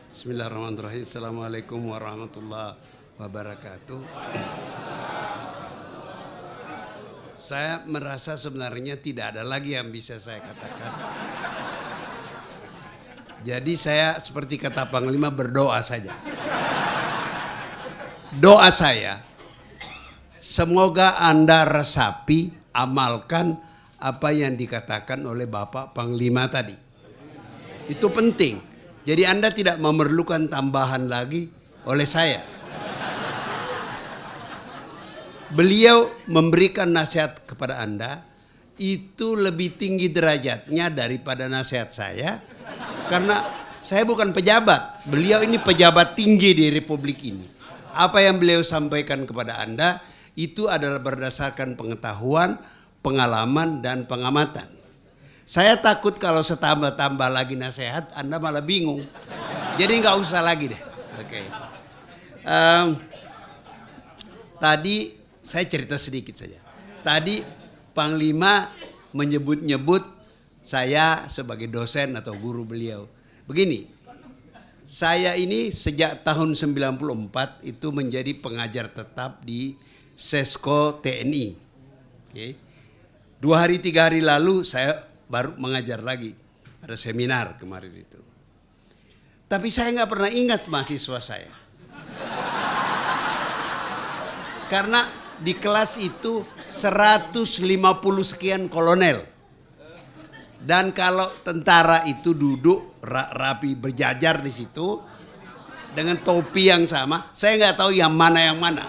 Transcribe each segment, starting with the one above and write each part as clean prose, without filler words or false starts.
Bismillahirrahmanirrahim. Assalamualaikum warahmatullahi wabarakatuh. Saya merasa sebenarnya tidak ada lagi yang bisa saya katakan. Jadi saya seperti kata Panglima berdoa saja. Doa saya, semoga Anda resapi, amalkan apa yang dikatakan oleh Bapak Panglima tadi. Itu penting. Jadi Anda tidak memerlukan tambahan lagi oleh saya. Beliau memberikan nasihat kepada Anda itu lebih tinggi derajatnya daripada nasihat saya. Karena saya bukan pejabat, beliau ini pejabat tinggi di Republik ini. Apa yang beliau sampaikan kepada Anda itu adalah berdasarkan pengetahuan, pengalaman, dan pengamatan. Saya takut kalau setambah-tambah lagi nasihat, Anda malah bingung. Jadi nggak usah lagi deh. Oke. Tadi saya cerita sedikit saja. Tadi Panglima menyebut-nyebut saya sebagai dosen atau guru beliau. Begini, saya ini sejak tahun 94 itu menjadi pengajar tetap di Sesko TNI. Oke. 2 hari 3 hari lalu saya baru mengajar lagi, ada seminar kemarin itu. Tapi saya nggak pernah ingat mahasiswa saya. Karena di kelas itu 150 sekian kolonel. Dan kalau tentara itu duduk rapi berjajar di situ dengan topi yang sama, saya nggak tahu yang mana yang mana.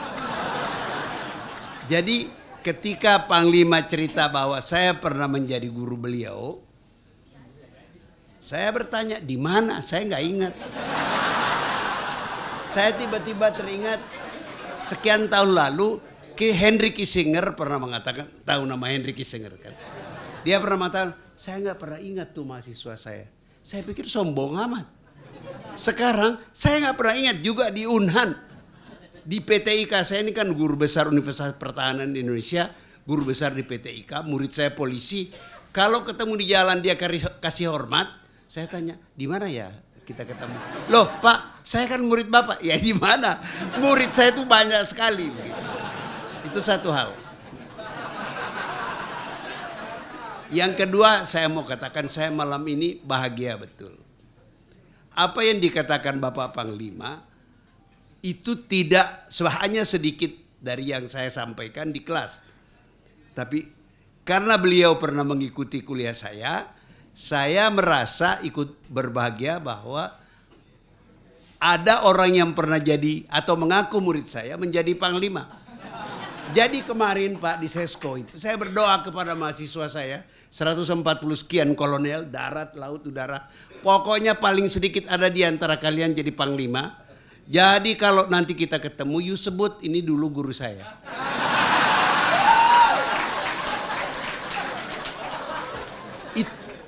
Jadi ketika Panglima cerita bahwa saya pernah menjadi guru beliau, saya bertanya di mana, saya nggak ingat. Saya tiba-tiba teringat sekian tahun lalu Henry Kissinger pernah mengatakan, tahu nama Henry Kissinger kan? Dia pernah mengatakan, saya nggak pernah ingat tuh mahasiswa saya. Saya pikir sombong amat. Sekarang saya nggak pernah ingat juga di Unhan. Di PT IKA, saya ini kan guru besar Universitas Pertahanan Indonesia, guru besar di PT IKA, murid saya polisi. Kalau ketemu di jalan dia kasih hormat, saya tanya, di mana ya kita ketemu? Loh Pak, saya kan murid Bapak. Ya di mana? Murid saya itu banyak sekali. Itu satu hal. Yang kedua, saya mau katakan saya malam ini bahagia betul. Apa yang dikatakan Bapak Panglima, itu tidak hanya sedikit dari yang saya sampaikan di kelas. Tapi karena beliau pernah mengikuti kuliah saya merasa ikut berbahagia bahwa ada orang yang pernah jadi atau mengaku murid saya menjadi Panglima. Jadi kemarin Pak di Sesko itu saya berdoa kepada mahasiswa saya 140 sekian kolonel, darat, laut, udara. Pokoknya paling sedikit ada di antara kalian jadi Panglima. Jadi kalau nanti kita ketemu, you sebut ini dulu guru saya.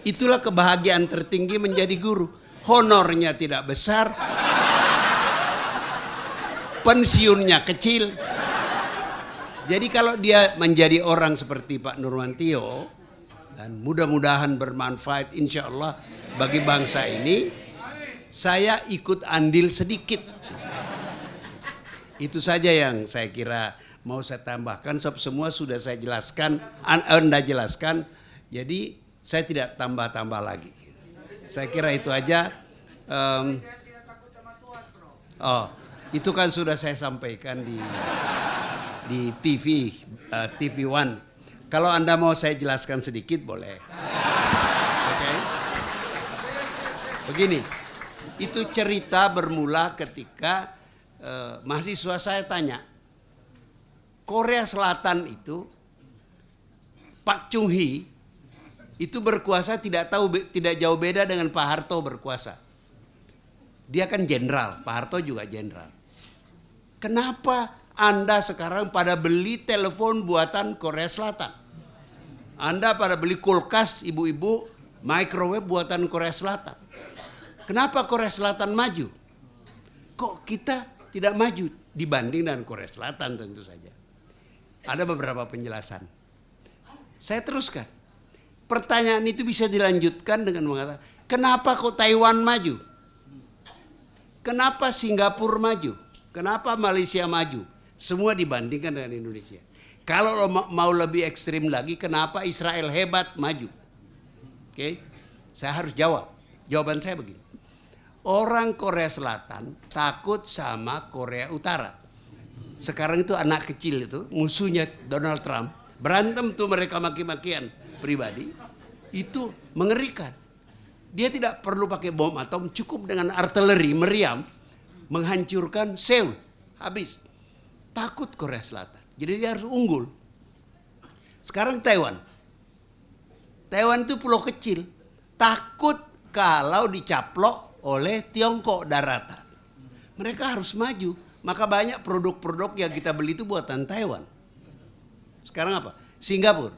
Itulah kebahagiaan tertinggi menjadi guru. Honornya tidak besar, pensiunnya kecil. Jadi kalau dia menjadi orang seperti Pak Nurmantio, dan mudah-mudahan bermanfaat insya Allah bagi bangsa ini, saya ikut andil sedikit. Itu saja yang saya kira mau saya tambahkan. Semua sudah saya jelaskan, Anda jelaskan. Jadi saya tidak tambah-tambah lagi. Saya kira itu aja. Itu kan sudah saya sampaikan di TV One. Kalau Anda mau saya jelaskan sedikit boleh. Oke. Begini, itu cerita bermula ketika mahasiswa saya tanya, Korea Selatan itu Pak Chung Hee itu berkuasa tidak jauh beda dengan Pak Harto berkuasa. Dia kan jenderal, Pak Harto juga jenderal. Kenapa Anda sekarang pada beli telepon buatan Korea Selatan? Anda pada beli kulkas ibu-ibu, microwave buatan Korea Selatan. Kenapa Korea Selatan maju? Kok kita tidak maju dibanding dengan Korea Selatan tentu saja. Ada beberapa penjelasan. Saya teruskan. Pertanyaan itu bisa dilanjutkan dengan mengatakan, kenapa kok Taiwan maju? Kenapa Singapura maju? Kenapa Malaysia maju? Semua dibandingkan dengan Indonesia. Kalau mau lebih ekstrim lagi, kenapa Israel hebat maju? Oke, saya harus jawab. Jawaban saya begini. Orang Korea Selatan takut sama Korea Utara. Sekarang itu anak kecil itu, musuhnya Donald Trump, berantem tuh mereka maki-makian pribadi. Itu mengerikan. Dia tidak perlu pakai bom atom, cukup dengan artileri meriam menghancurkan Seoul. Habis. Takut Korea Selatan. Jadi dia harus unggul. Sekarang Taiwan. Taiwan itu pulau kecil. Takut kalau dicaplok oleh Tiongkok daratan. Mereka harus maju. Maka banyak produk-produk yang kita beli itu buatan Taiwan. Sekarang apa? Singapura.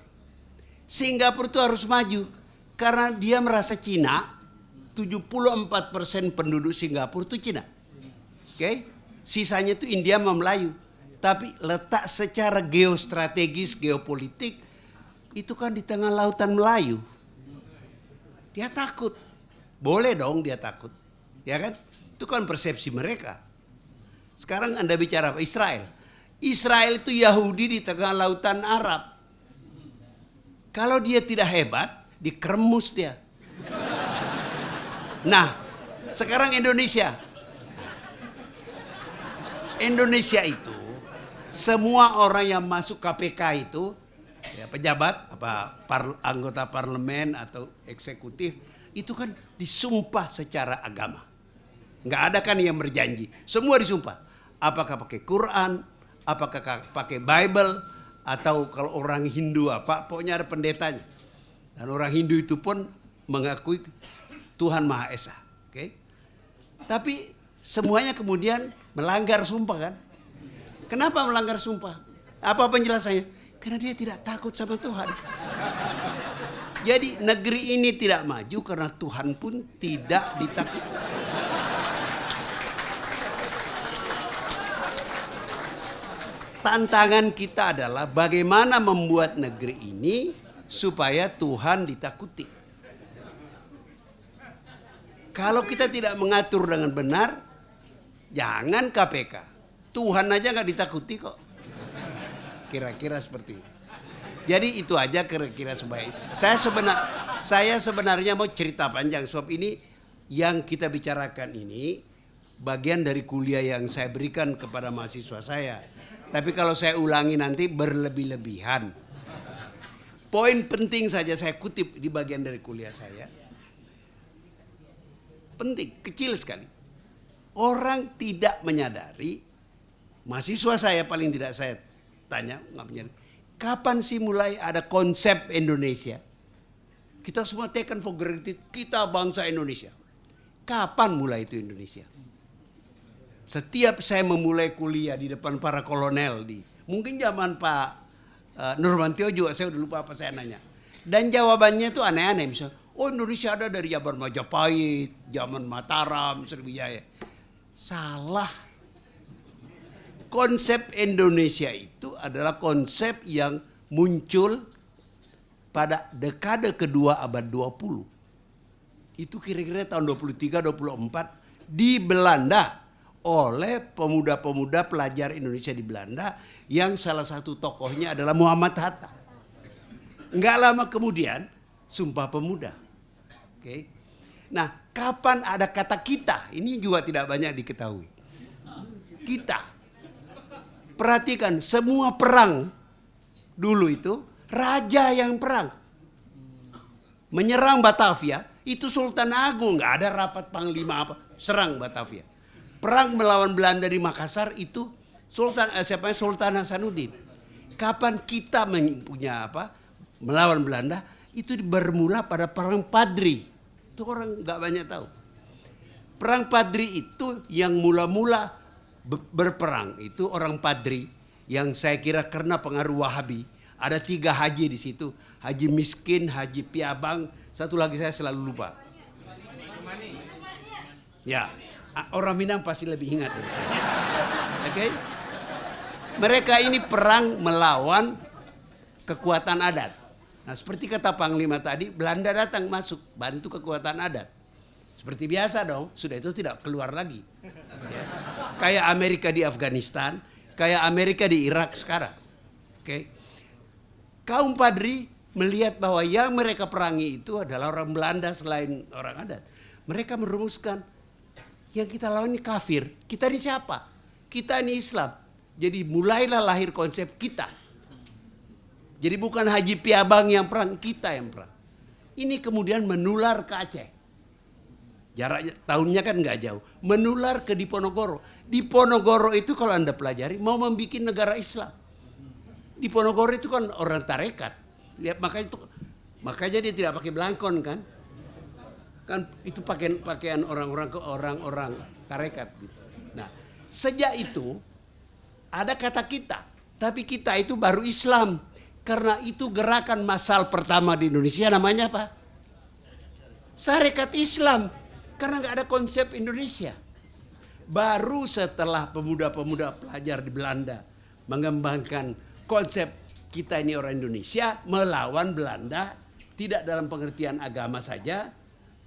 Singapura itu harus maju. Karena dia merasa Cina, 74% penduduk Singapura itu Cina. Oke? Sisanya itu India sama Melayu. Tapi letak secara geostrategis, geopolitik, itu kan di tengah lautan Melayu. Dia takut. Boleh dong dia takut. Ya kan? Itu kan persepsi mereka. Sekarang Anda bicara apa? Israel. Israel itu Yahudi di tengah lautan Arab. Kalau dia tidak hebat, dikeremus dia. Nah, sekarang Indonesia. Indonesia itu, semua orang yang masuk KPK itu, ya, pejabat, anggota parlemen atau eksekutif, itu kan disumpah secara agama. Nggak ada kan yang berjanji. Semua disumpah. Apakah pakai Quran, apakah pakai Bible, atau kalau orang Hindu pokoknya ada pendetanya. Dan orang Hindu itu pun mengakui Tuhan Maha Esa. Okay? Tapi semuanya kemudian melanggar sumpah kan. Kenapa melanggar sumpah? Apa penjelasannya? Karena dia tidak takut sama Tuhan. Jadi negeri ini tidak maju karena Tuhan pun tidak ditakut. Tantangan kita adalah bagaimana membuat negeri ini supaya Tuhan ditakuti. Kalau kita tidak mengatur dengan benar, jangan KPK. Tuhan aja nggak ditakuti kok. Kira-kira seperti itu. Jadi itu aja kira-kira sebaik. Saya sebenarnya mau cerita panjang. Sebab ini yang kita bicarakan ini bagian dari kuliah yang saya berikan kepada mahasiswa saya. Tapi kalau saya ulangi nanti berlebih-lebihan. Poin penting saja saya kutip di bagian dari kuliah saya. Penting, kecil sekali. Orang tidak menyadari, mahasiswa saya paling tidak saya tanya, nggak menyadari, kapan sih mulai ada konsep Indonesia? Kita semua taken for granted, kita bangsa Indonesia. Kapan mulai itu Indonesia? Setiap saya memulai kuliah di depan para kolonel mungkin zaman Pak Nurmantio juga, saya udah lupa apa saya nanya. Dan jawabannya itu aneh-aneh, misalnya, oh Indonesia ada dari zaman Majapahit, zaman Mataram, Sriwijaya. Salah. Konsep Indonesia itu adalah konsep yang muncul pada dekade kedua abad 20. Itu kira-kira tahun 23-24 di Belanda. Oleh pemuda-pemuda pelajar Indonesia di Belanda yang salah satu tokohnya adalah Muhammad Hatta. Enggak lama kemudian Sumpah Pemuda. Oke. Nah, kapan ada kata kita? Ini juga tidak banyak diketahui. Kita. Perhatikan, semua perang dulu itu raja yang perang. Menyerang Batavia, itu Sultan Agung, enggak ada rapat panglima apa, serang Batavia. Perang melawan Belanda di Makassar itu Sultan Hasanuddin. Kapan kita melawan Belanda itu bermula pada perang Padri. Itu orang nggak banyak tahu. Perang Padri itu yang mula-mula berperang itu orang Padri yang saya kira karena pengaruh Wahabi. Ada 3 haji di situ, Haji Miskin, Haji Piabang, satu lagi saya selalu lupa. Ya. Orang Minang pasti lebih ingat dari saya. Oke? Mereka ini perang melawan kekuatan adat. Nah, seperti kata Panglima tadi, Belanda datang masuk bantu kekuatan adat. Seperti biasa dong, sudah itu tidak keluar lagi. Ya. Kayak Amerika di Afghanistan, kayak Amerika di Irak sekarang. Oke. Kaum Padri melihat bahwa yang mereka perangi itu adalah orang Belanda selain orang adat. Mereka merumuskan, yang kita lawan ini kafir. Kita ini siapa? Kita ini Islam. Jadi mulailah lahir konsep kita. Jadi bukan Haji Piabang yang perang, kita yang perang. Ini kemudian menular ke Aceh. Jaraknya tahunnya kan nggak jauh. Menular ke Diponegoro. Diponegoro itu kalau Anda pelajari mau membuat negara Islam. Diponegoro itu kan orang tarekat. Lihat makanya dia tidak pakai belangkon kan? Kan itu pakaian orang-orang tarekat. Nah, sejak itu ada kata kita, tapi kita itu baru Islam. Karena itu gerakan massal pertama di Indonesia namanya apa? Sarekat Islam. Karena nggak ada konsep Indonesia. Baru setelah pemuda-pemuda pelajar di Belanda mengembangkan konsep kita ini orang Indonesia melawan Belanda, tidak dalam pengertian agama saja,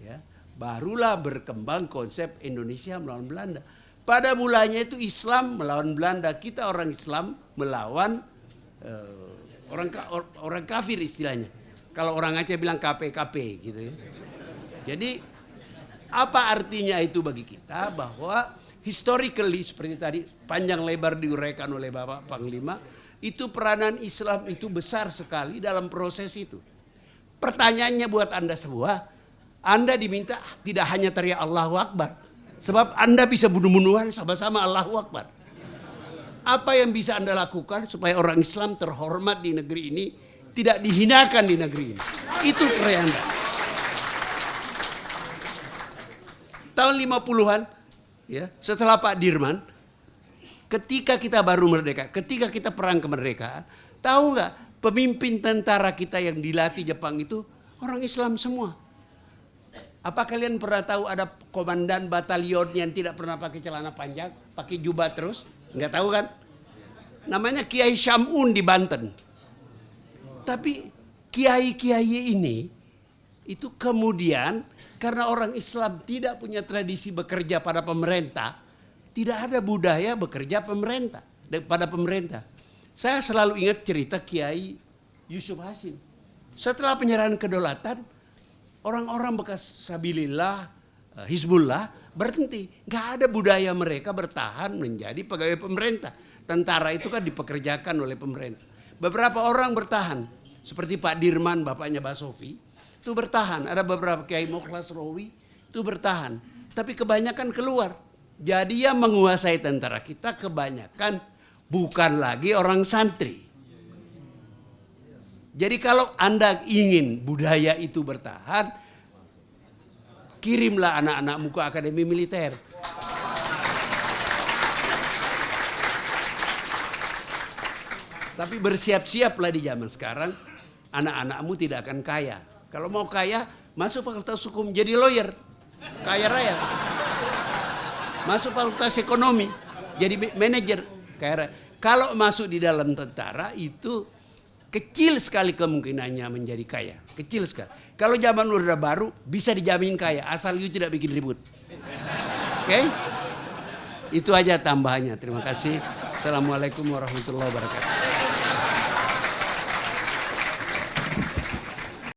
ya, barulah berkembang konsep Indonesia melawan Belanda. Pada mulanya itu Islam melawan Belanda, kita orang Islam melawan orang kafir istilahnya. Kalau orang Aceh bilang KPKP gitu ya. Jadi apa artinya itu bagi kita? Bahwa historically seperti tadi panjang lebar diuraikan oleh Bapak Panglima, itu peranan Islam itu besar sekali dalam proses itu. Pertanyaannya buat Anda semua, Anda diminta tidak hanya teriak Allahu Akbar, sebab Anda bisa bunuh-bunuhan sama-sama Allahu Akbar. Apa yang bisa Anda lakukan supaya orang Islam terhormat di negeri ini, tidak dihinakan di negeri ini? Itu peran Anda. Tahun 50-an, ya, setelah Pak Dirman, ketika kita baru merdeka, ketika kita perang kemerdekaan, tahu nggak pemimpin tentara kita yang dilatih Jepang itu orang Islam semua. Apa kalian pernah tahu ada komandan batalion yang tidak pernah pakai celana panjang, pakai jubah terus? Nggak tahu kan? Namanya Kiai Syamun di Banten. Tapi kiai-kiai ini itu kemudian karena orang Islam tidak punya tradisi bekerja pada pemerintah, tidak ada budaya bekerja pada pemerintah. Saya selalu ingat cerita Kiai Yusuf Hasim. Setelah penyerahan kedaulatan, orang-orang bekas Sabilillah, Hizbullah berhenti. Nggak ada budaya mereka bertahan menjadi pegawai pemerintah. Tentara itu kan dipekerjakan oleh pemerintah. Beberapa orang bertahan, seperti Pak Dirman, bapaknya Mbak Sofi, itu bertahan. Ada beberapa Kiai Mukhlas Rawi itu bertahan. Tapi kebanyakan keluar. Jadi yang menguasai tentara kita kebanyakan bukan lagi orang santri. Jadi kalau Anda ingin budaya itu bertahan, kirimlah anak-anakmu ke akademi militer. Tapi bersiap-siaplah di zaman sekarang, anak-anakmu tidak akan kaya. Kalau mau kaya, masuk fakultas hukum jadi lawyer, kaya raya. Masuk fakultas ekonomi, jadi manajer, kaya raya. Kalau masuk di dalam tentara itu kecil sekali kemungkinannya menjadi kaya, kecil sekali. Kalau zaman Orde Baru bisa dijamin kaya, asal you tidak bikin ribut. Oke? Itu aja tambahannya. Terima kasih. Assalamualaikum warahmatullahi wabarakatuh.